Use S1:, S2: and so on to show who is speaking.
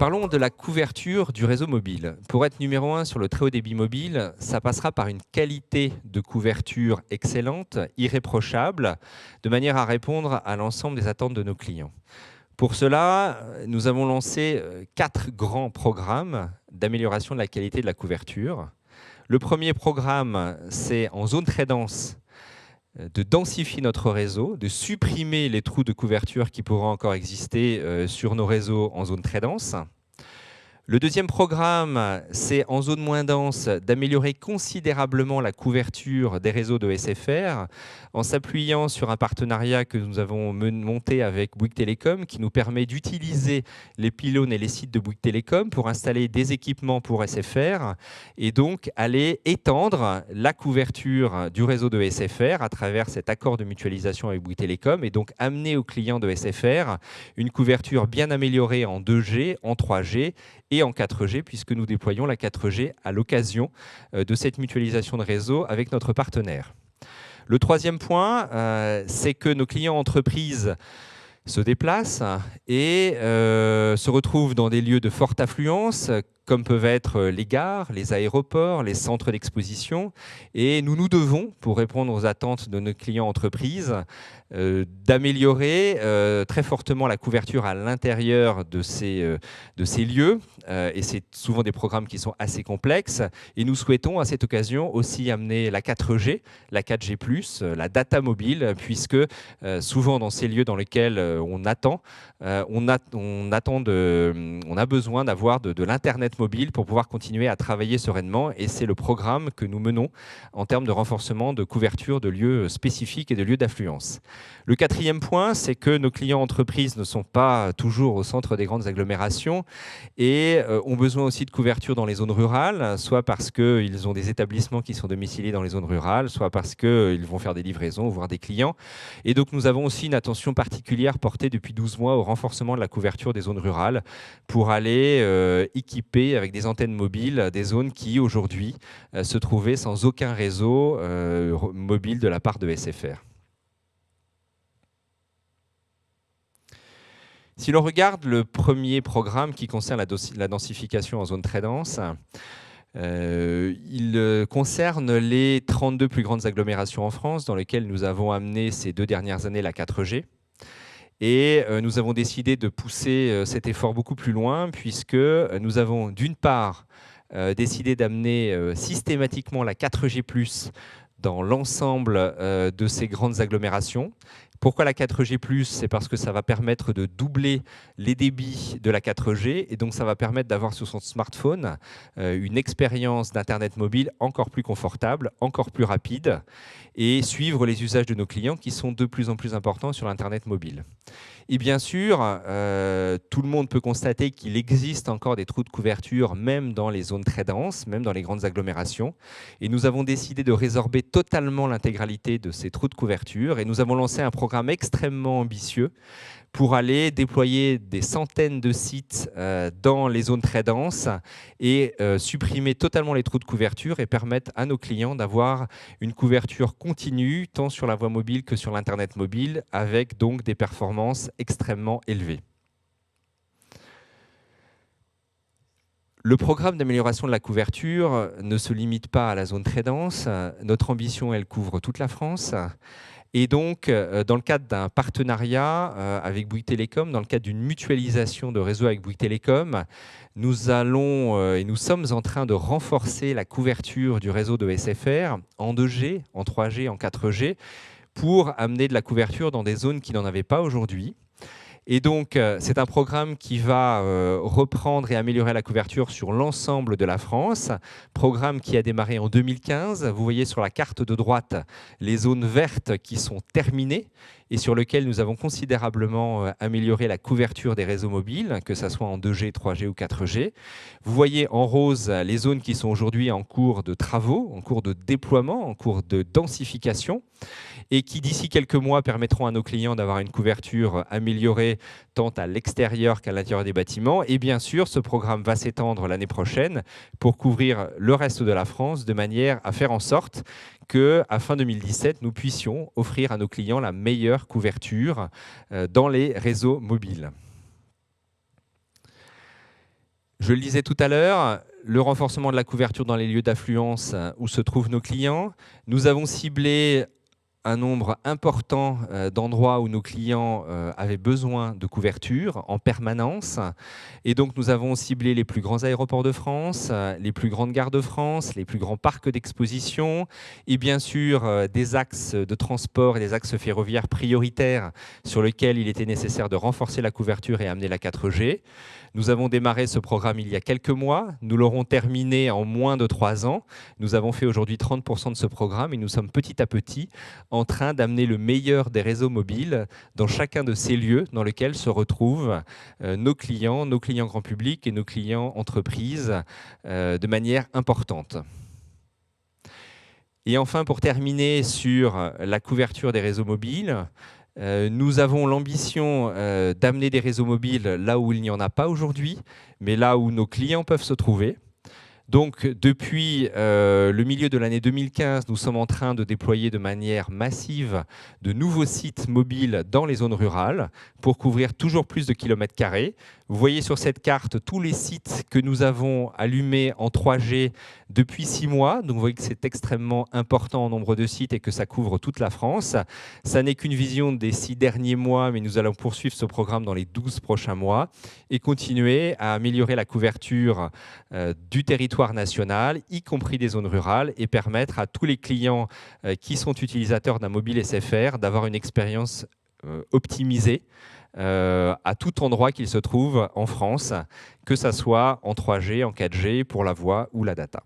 S1: Parlons de la couverture du réseau mobile. Pour être numéro 1 sur le très haut débit mobile, ça passera par une qualité de couverture excellente, irréprochable, de manière à répondre à l'ensemble des attentes de nos clients. Pour cela, nous avons lancé 4 grands programmes d'amélioration de la qualité de la couverture. Le premier programme, c'est en zone très dense, de densifier notre réseau, de supprimer les trous de couverture qui pourraient encore exister sur nos réseaux en zone très dense. Le deuxième programme, c'est en zone moins dense d'améliorer considérablement la couverture des réseaux de SFR en s'appuyant sur un partenariat que nous avons monté avec Bouygues Telecom qui nous permet d'utiliser les pylônes et les sites de Bouygues Telecom pour installer des équipements pour SFR et donc aller étendre la couverture du réseau de SFR à travers cet accord de mutualisation avec Bouygues Telecom et donc amener aux clients de SFR une couverture bien améliorée en 2G, en 3G et en 4G, puisque nous déployons la 4G à l'occasion de cette mutualisation de réseau avec notre partenaire. Le troisième point, c'est que nos clients entreprises se déplacent et se retrouvent dans des lieux de forte affluence, comme peuvent être les gares, les aéroports, les centres d'exposition. Et nous nous devons, pour répondre aux attentes de nos clients entreprises, d'améliorer très fortement la couverture à l'intérieur de ces lieux. Et c'est souvent des programmes qui sont assez complexes. Et nous souhaitons à cette occasion aussi amener la 4G, la 4G+, la data mobile, puisque souvent dans ces lieux dans lesquels on a besoin d'avoir de l'Internet mobile pour pouvoir continuer à travailler sereinement. Et c'est le programme que nous menons en termes de renforcement de couverture de lieux spécifiques et de lieux d'affluence. Le quatrième point, c'est que nos clients entreprises ne sont pas toujours au centre des grandes agglomérations et ont besoin aussi de couverture dans les zones rurales, soit parce qu'ils ont des établissements qui sont domiciliés dans les zones rurales, soit parce qu'ils vont faire des livraisons, voire des clients. Et donc nous avons aussi une attention particulière portée depuis 12 mois au renforcement de la couverture des zones rurales pour aller équiper avec des antennes mobiles des zones qui aujourd'hui se trouvaient sans aucun réseau mobile de la part de SFR. Si l'on regarde le premier programme qui concerne la densification en zone très dense, il concerne les 32 plus grandes agglomérations en France dans lesquelles nous avons amené ces 2 dernières années la 4G. Et nous avons décidé de pousser cet effort beaucoup plus loin puisque nous avons d'une part décidé d'amener systématiquement la 4G+ dans l'ensemble de ces grandes agglomérations. Pourquoi la 4G+? C'est parce que ça va permettre de doubler les débits de la 4G et donc ça va permettre d'avoir sur son smartphone une expérience d'Internet mobile encore plus confortable, encore plus rapide et suivre les usages de nos clients qui sont de plus en plus importants sur l'Internet mobile. Et bien sûr, tout le monde peut constater qu'il existe encore des trous de couverture, même dans les zones très denses, même dans les grandes agglomérations. Et nous avons décidé de résorber totalement l'intégralité de ces trous de couverture. Et nous avons lancé un programme extrêmement ambitieux pour aller déployer des centaines de sites dans les zones très denses et supprimer totalement les trous de couverture et permettre à nos clients d'avoir une couverture continue, tant sur la voie mobile que sur l'Internet mobile, avec donc des performances extrêmement élevées. Le programme d'amélioration de la couverture ne se limite pas à la zone très dense. Notre ambition, elle couvre toute la France. Et donc, dans le cadre d'un partenariat avec Bouygues Telecom, dans le cadre d'une mutualisation de réseau avec Bouygues Telecom, nous allons et nous sommes en train de renforcer la couverture du réseau de SFR en 2G, en 3G, en 4G, pour amener de la couverture dans des zones qui n'en avaient pas aujourd'hui. Et donc, c'est un programme qui va reprendre et améliorer la couverture sur l'ensemble de la France. Programme qui a démarré en 2015. Vous voyez sur la carte de droite les zones vertes qui sont terminées et sur lesquelles nous avons considérablement amélioré la couverture des réseaux mobiles, que ce soit en 2G, 3G ou 4G. Vous voyez en rose les zones qui sont aujourd'hui en cours de travaux, en cours de déploiement, en cours de densification et qui d'ici quelques mois permettront à nos clients d'avoir une couverture améliorée tant à l'extérieur qu'à l'intérieur des bâtiments. Et bien sûr, ce programme va s'étendre l'année prochaine pour couvrir le reste de la France de manière à faire en sorte qu'à fin 2017, nous puissions offrir à nos clients la meilleure couverture dans les réseaux mobiles. Je le disais tout à l'heure, le renforcement de la couverture dans les lieux d'affluence où se trouvent nos clients. Nous avons ciblé un nombre important d'endroits où nos clients avaient besoin de couverture en permanence. Et donc, nous avons ciblé les plus grands aéroports de France, les plus grandes gares de France, les plus grands parcs d'exposition et bien sûr des axes de transport et des axes ferroviaires prioritaires sur lesquels il était nécessaire de renforcer la couverture et amener la 4G. Nous avons démarré ce programme il y a quelques mois. Nous l'aurons terminé en moins de 3 ans. Nous avons fait aujourd'hui 30% de ce programme et nous sommes petit à petit en train d'amener le meilleur des réseaux mobiles dans chacun de ces lieux dans lesquels se retrouvent nos clients grand public et nos clients entreprises de manière importante. Et enfin, pour terminer sur la couverture des réseaux mobiles, nous avons l'ambition d'amener des réseaux mobiles là où il n'y en a pas aujourd'hui, mais là où nos clients peuvent se trouver. Donc, depuis le milieu de l'année 2015, nous sommes en train de déployer de manière massive de nouveaux sites mobiles dans les zones rurales pour couvrir toujours plus de kilomètres carrés. Vous voyez sur cette carte tous les sites que nous avons allumés en 3G depuis 6 mois. Donc, vous voyez que c'est extrêmement important en nombre de sites et que ça couvre toute la France. Ça n'est qu'une vision des 6 derniers mois, mais nous allons poursuivre ce programme dans les 12 prochains mois et continuer à améliorer la couverture du territoire national, y compris des zones rurales, et permettre à tous les clients qui sont utilisateurs d'un mobile SFR d'avoir une expérience optimisée à tout endroit qu'ils se trouvent en France, que ce soit en 3G, en 4G, pour la voix ou la data.